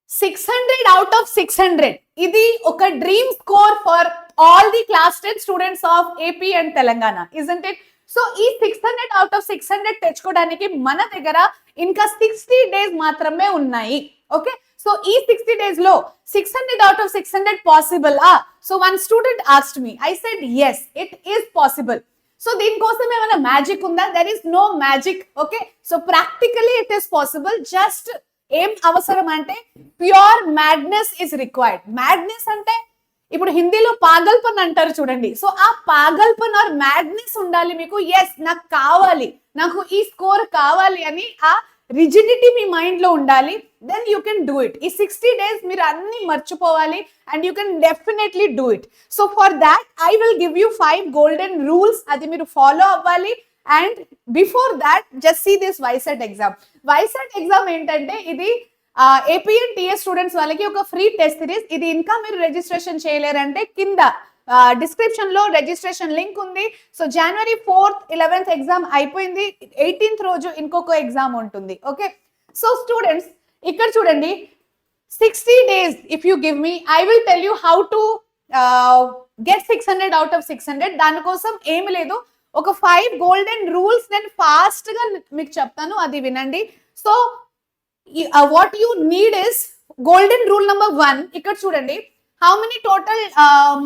600 out of 600. ఇది ఒక dream score for all the class 10 students of AP and Telangana, isn't it? So ఈ 600 out of 600 తెచ్చుకోవడానికి మన దగ్గర ఇంకా 60 డేస్ మాత్రమే ఉన్నాయి. ఓకే, సో ఈ 60 డేస్ లో 600 out of 600 possible so one student asked me, I said yes, it is possible. So దీనికోసం ఏమైనా మ్యాజిక్ ఉందా? There is no magic. Okay, so practically it is possible. Just ఏం అవసరం అంటే pure madness is required. Madness అంటే ఇప్పుడు హిందీలో పాగల్పన్ అంటారు చూడండి. సో ఆ పాగల్పన్ ఆర్ మ్యాడ్నెస్ ఉండాలి మీకు. ఎస్, నాకు కావాలి, నాకు ఈ స్కోర్ కావాలి అని ఆ రిజిడిటీ మీ మైండ్ లో ఉండాలి. Then you can do it. ఈ 60 డేస్ మీరు అన్ని మర్చిపోవాలి and you can definitely do it. So for that I will give you 5 golden rules. అది మీరు ఫాలో అవ్వాలి. And before that just see this వైసెట్ ఎగ్జామ్. వైసెట్ ఎగ్జామ్ ఏంటంటే ఇది ఏపీ అండ్ టీఎస్ స్టూడెంట్స్ వాళ్ళకి ఒక ఫ్రీ టెస్ట్ సిరీస్. ఇది ఇంకా మీరు రిజిస్ట్రేషన్ చేయలేరంటే కింద డిస్క్రిప్షన్ లో రిజిస్ట్రేషన్ లింక్ ఉంది. సో జనవరి 4th 11th ఎగ్జామ్ అయిపోయింది. 18th రోజు ఇంకొక ఎగ్జామ్ ఉంటుంది. ఓకే, సో స్టూడెంట్స్ ఇక్కడ చూడండి, 60 days if you give me, I will tell you how to get 600 out of 600. దానికోసం ఏమి లేదు, ఒక 5 గోల్డెన్ రూల్స్ నేను ఫాస్ట్ గా మీకు చెప్తాను, అది వినండి. So what you need is golden rule number 1. ఇక్కడ చూడండి, హౌ మెనీ టోటల్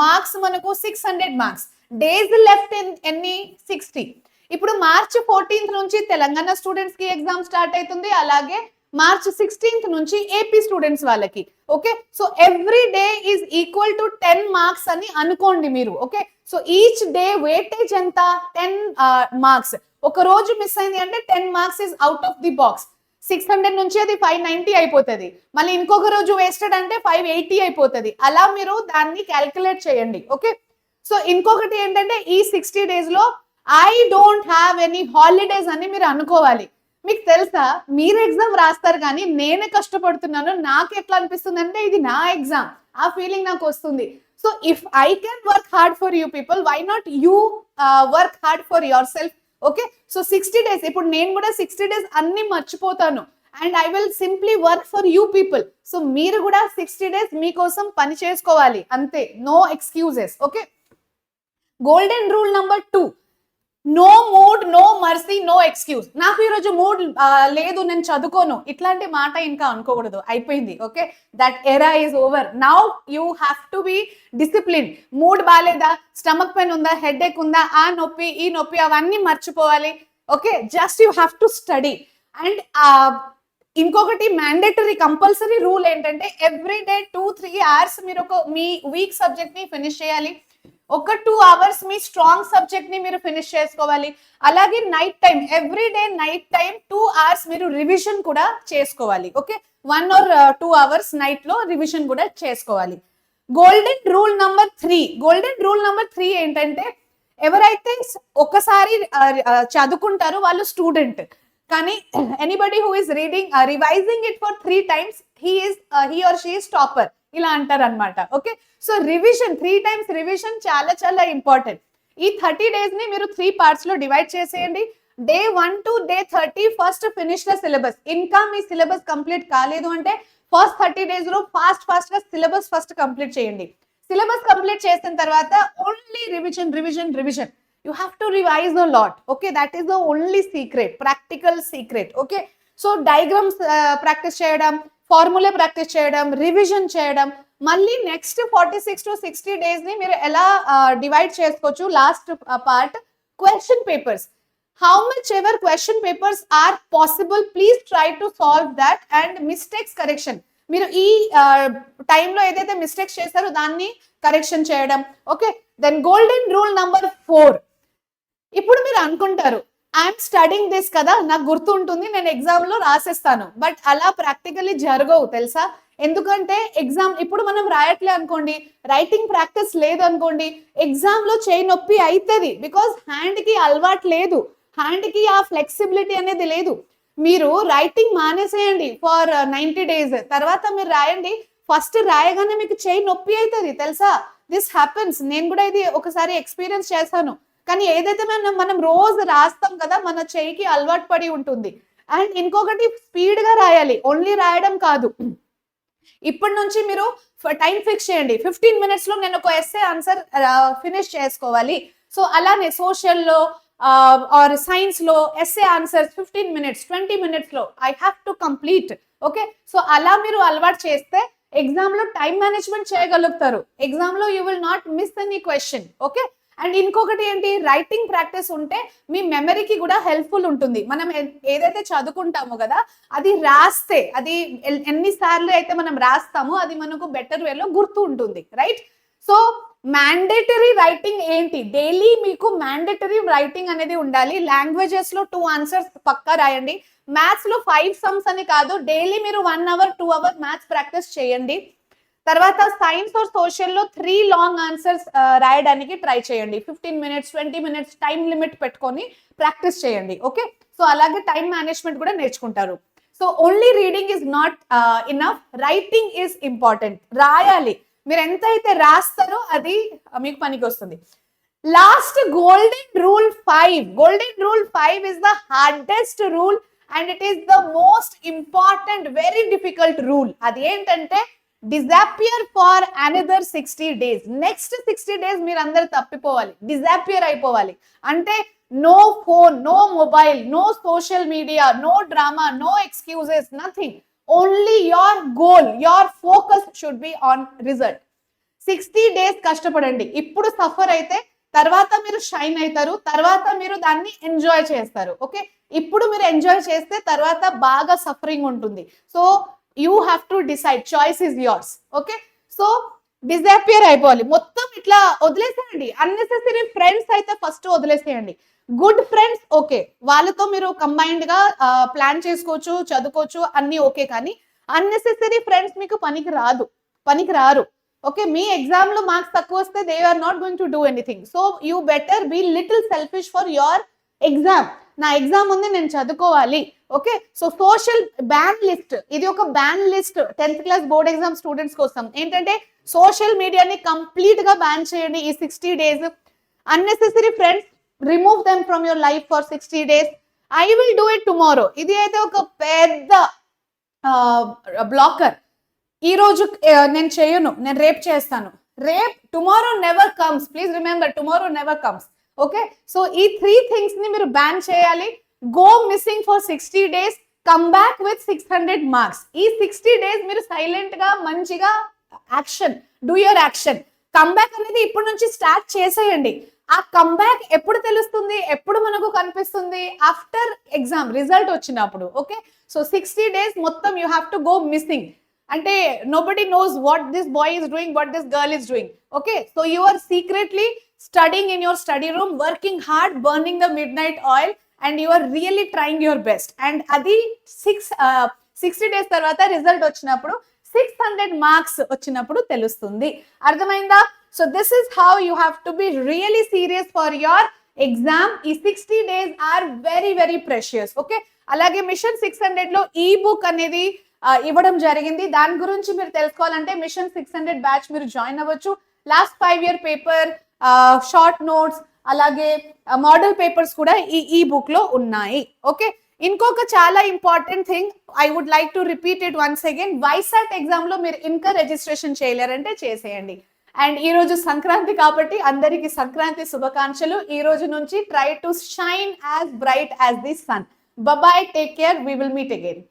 మార్క్స్ మనకు 600 మార్క్స్. డేస్ లెఫ్ట్ ఎన్ని? 60. ఇప్పుడు మార్చ్ 14th నుంచి తెలంగాణ స్టూడెంట్స్ కి ఎగ్జామ్ స్టార్ట్ అవుతుంది. అలాగే మార్చ్ 16th నుంచి ఏపీ స్టూడెంట్స్ వాళ్ళకి. Okay, so every day is equal to 10 marks అని అనుకోండి మీరు. Okay, so each day weightage ఎంత? 10 మార్క్స్. ఒక రోజు మిస్ అయింది అంటే 10 marks is out of the box. 600 నుంచి అది 590 అయిపోతుంది. మళ్ళీ ఇంకొక రోజు వేస్టెడ్ అంటే 580 అయిపోతుంది. అలా మీరు దాన్ని క్యాల్కులేట్ చేయండి. ఓకే, సో ఇంకొకటి ఏంటంటే ఈ 60 డేస్ లో I don't have any holidays అని మీరు అనుకోవాలి. మీకు తెలుసా, మీరు ఎగ్జామ్ రాస్తారు కానీ నేనే కష్టపడుతున్నాను. నాకు ఎట్లా అనిపిస్తుంది అంటే ఇది నా ఎగ్జామ్, ఆ ఫీలింగ్ నాకు వస్తుంది. So if I can work hard for you people, why not you work hard for yourself? Okay, so 60 days ఇప్పుడు నేను కూడా 60 డేస్ అన్ని మర్చిపోతాను and I will simply work for you people. So మీరు కూడా 60 days మీకోసం పని చేసుకోవాలి అంతే, no excuses. Okay, golden rule number 2, no mood, no mercy, no excuse. నాకు ఈరోజు మూడ్ లేదు, నేను చదువుకోను, ఇట్లాంటి మాట ఇంకా అనుకోకూడదు. అయిపోయింది. ఓకే, దట్ ఎరా is over. Now you have to be discipline. Mood బాగాలేదా, స్టమక్ పెయిన్ ఉందా, హెడ్ ఏక్ ఉందా, ఆ నొప్పి ఈ నొప్పి అవన్నీ మర్చిపోవాలి. Okay, just you have to study. And ఇంకొకటి మ్యాండేటరీ కంపల్సరీ రూల్ ఏంటంటే ఎవ్రీ డే 2-3 hours మీరు మీ వీక్ సబ్జెక్ట్ ని ఫినిష్ చేయాలి. ఒక 2 hours మీ స్ట్రాంగ్ సబ్జెక్ట్ ని మీరు ఫినిష్ చేసుకోవాలి. అలాగే night time, every day night time 2 hours మీరు రివిజన్ కూడా చేసుకోవాలి. ఓకే, 1 or 2 hours నైట్ లో రివిజన్ కూడా చేసుకోవాలి. Golden rule number 3. Golden rule number 3 ఏంటంటే ఎవరైతే ఒకసారి చదువుకుంటారో వాళ్ళు స్టూడెంట్, కానీ anybody who is reading revising it for 3 times he or she is topper, ఇలా అంటారు అనమాట. Okay, so revision 3 times revision చాలా చాలా ఇంపార్టెంట్. ఈ 30 డేస్ ని మీరు 3 parts లో డివైడ్ చేసేయండి. Day 1 to day 30 first finish the syllabus. ఇంకా మీ సిలబస్ కంప్లీట్ కాలేదు అంటే ఫస్ట్ 30 days లో ఫాస్ట్ గా సిలబస్ ఫస్ట్ కంప్లీట్ చేయండి. సిలబస్ కంప్లీట్ చేసిన తర్వాత only revision revision revision. You have to revise a lot. Okay, that is the only secret, practical secret. Okay, so diagrams practice చేయడం, formula practice చేయడం, revision చేయడం. మళ్ళీ next 46 to 60 days ని మీరు ఎలా డివైడ్ చేసుకోవచ్చు? Last part, question papers. How much ever question papers are possible, please try to solve that. And mistakes correction, మీరు ఈ టైంలో ఏదైతే మిస్టేక్స్ చేశారో దాన్ని కరెక్షన్ చేయడం. Okay, then golden rule number 4. ఇప్పుడు మీరు అనుకుంటారు ఐఎమ్ స్టడింగ్ దిస్ కదా, నాకు గుర్తుంటుంది, నేను ఎగ్జామ్ లో రాసేస్తాను. బట్ అలా ప్రాక్టికల్లీ జరగవు తెలుసా. ఎందుకంటే ఎగ్జామ్ ఇప్పుడు మనం రాయట్లే అనుకోండి, రైటింగ్ ప్రాక్టీస్ లేదు అనుకోండి, ఎగ్జామ్ లో చేయి నొప్పి అవుతుంది. బికాస్ హ్యాండ్ కి అలవాటు లేదు, హ్యాండ్ కి ఆ ఫ్లెక్సిబిలిటీ అనేది లేదు. మీరు రైటింగ్ మానేసేయండి ఫర్ 90 days, తర్వాత మీరు రాయండి. ఫస్ట్ రాయగానే మీకు చేయి నొప్పి అవుతుంది తెలుసా. This happens. నేను కూడా ఇది ఒకసారి ఎక్స్పీరియన్స్ చేశాను. కానీ ఏదైతే మనం రోజు రాస్తాం కదా, మన చేయికి అలవాటు పడి ఉంటుంది. అండ్ ఇంకొకటి స్పీడ్ గా రాయాలి, ఓన్లీ రాయడం కాదు. ఇప్పటి నుంచి మీరు టైం ఫిక్స్ చేయండి, 15 minutes లో నేను ఒక ఎస్సే ఆన్సర్ ఫినిష్ చేసుకోవాలి. సో అలానే సోషల్లో ఆర్ సైన్స్ లో ఎస్సే ఆన్సర్స్ 15 minutes 20 minutes లో I have to complete. Okay, so అలా మీరు అలవాటు చేస్తే ఎగ్జామ్ లో టైం మేనేజ్మెంట్ చేయగలుగుతారు. ఎగ్జామ్ లో you will not miss any question. Okay, and ఇంకొకటి ఏంటి, రైటింగ్ ప్రాక్టీస్ ఉంటే మీ మెమరీకి కూడా హెల్ప్ఫుల్ ఉంటుంది. మనం ఏదైతే చదువుకుంటామో కదా అది రాస్తే, అది ఎన్నిసార్లు అయితే మనం రాస్తామో అది మనకు బెటర్ వేలో గుర్తు ఉంటుంది, రైట్? సో మ్యాండేటరీ రైటింగ్ ఏంటి, డైలీ మీకు మ్యాండేటరీ రైటింగ్ అనేది ఉండాలి. లాంగ్వేజెస్ లో 2 answers పక్కా రాయండి. మ్యాథ్స్ లో 5 sums అని కాదు, డైలీ మీరు 1 hour 2 hours మ్యాథ్స్ ప్రాక్టీస్ చేయండి. తర్వాత సైన్స్ ఆర్ సోషల్ లో 3 long answers రాయడానికి ట్రై చేయండి. 15 minutes 20 minutes టైం లిమిట్ పెట్టుకొని ప్రాక్టీస్ చేయండి. ఓకే, సో అలాగే టైం మేనేజ్మెంట్ కూడా నేర్చుకుంటారు. So only reading is not enough, writing is important. రాయాలి, మీరు ఎంత అయితే రాస్తారో అది మీకు పనికి వస్తుంది. Last golden rule 5. Golden rule 5 is the hardest rule and it is the most important, very difficult rule. అది ఏంటంటే disappear for another 60 days. Next 60 days మీరు అందరు తప్పిపోవాలి, డిజాపియర్ అయిపోవాలి. అంటే no phone, no mobile, no social media, no drama, no excuses, nothing. Only your goal, your focus should be on result. 60 days కష్టపడండి. ఇప్పుడు suffer అయితే తర్వాత మీరు షైన్ అవుతారు, తర్వాత మీరు దాన్ని ఎంజాయ్ చేస్తారు. ఓకే, ఇప్పుడు మీరు ఎంజాయ్ చేస్తే తర్వాత బాగా సఫరింగ్ ఉంటుంది. So you have to decide, choice is yours. Okay, so disappear అయిపోవాలి, మొత్తం ఇట్లా వదిలేసేయండి. అన్నెసెసరీ ఫ్రెండ్స్ అయితే ఫస్ట్ వదిలేసేయండి. గుడ్ ఫ్రెండ్స్ ఓకే, వాళ్ళతో మీరు కంబైన్డ్ గా ప్లాన్ చేసుకోవచ్చు, చదువుకోవచ్చు, అన్ని ఓకే. కానీ అన్నెసెసరీ ఫ్రెండ్స్ మీకు పనికి రారు. ఓకే, మీ ఎగ్జామ్ లో మార్క్స్ తక్కువ వస్తే they are not going to do anything. So you better be little selfish for your exam. నా ఎగ్జామ్ ఉంది, నేను చదువుకోవాలి. Okay, so social ban list, ఇది ఒక ban list 10th class board exam students కోసం. ఏంటంటే సోషల్ మీడియాని కంప్లీట్ గా బ్యాన్ చేయండి ఈ 60 days. Unnecessary friends remove them from your life for 60 days. I will do it tomorrow, ఇది అయితే ఒక పెద్ద బ్లాకర్. ఈ రోజు నేను చేయను, నేను రేపు చేస్తాను. Tomorrow never comes, please remember, tomorrow never comes. Okay, so ఈ 3 things ని మీరు బ్యాన్ చేయాలి. Go missing for 60 days, come back with 600 marks. ఈ 60 days మీరు సైలెంట్ గా మంచిగా action, do your action. Comeback అనేది ఇప్పటి నుంచి స్టార్ట్ చేసేయండి. ఆ కమ్బ్యాక్ ఎప్పుడు తెలుస్తుంది, ఎప్పుడు మనకు కనిపిస్తుంది? ఆఫ్టర్ ఎగ్జామ్ రిజల్ట్ వచ్చినప్పుడు. ఓకే, సో 60 days మొత్తం you have to go missing. అంటే nobody knows what this boy is doing, what this girl is doing. Okay, so you are secretly studying in your study room, working hard, burning the midnight oil, and you are really trying your best. And adi 60 days tarvata result వచ్చినప్పుడు 600 marks వచ్చినప్పుడు తెలుస్తుంది. అర్థమైందా? So this is how you have to be really serious for your exam. ఈ 60 days are very very precious. Okay, అలాగే machine 600 లో ఈ book అనేది ఇవ్వడం జరిగింది. దాని గురించి మీరు తెలుసుకోవాలంటే మిషన్ 600 బ్యాచ్ మీరు జాయిన్ అవ్వచ్చు. Last 5-year paper, short notes, అలాగే మోడల్ పేపర్స్ కూడా ఈ బుక్ లో ఉన్నాయి. ఓకే, ఇంకొక చాలా important thing I would like to repeat it once again. వైసాట్ ఎగ్జామ్ లో మీరు ఇంకా రిజిస్ట్రేషన్ చేయలేరంటే చేసేయండి. అండ్ ఈ రోజు సంక్రాంతి కాబట్టి అందరికి సంక్రాంతి శుభాకాంక్షలు. ఈ రోజు నుంచి try to shine as bright as the sun. Bye, take care, we will meet again.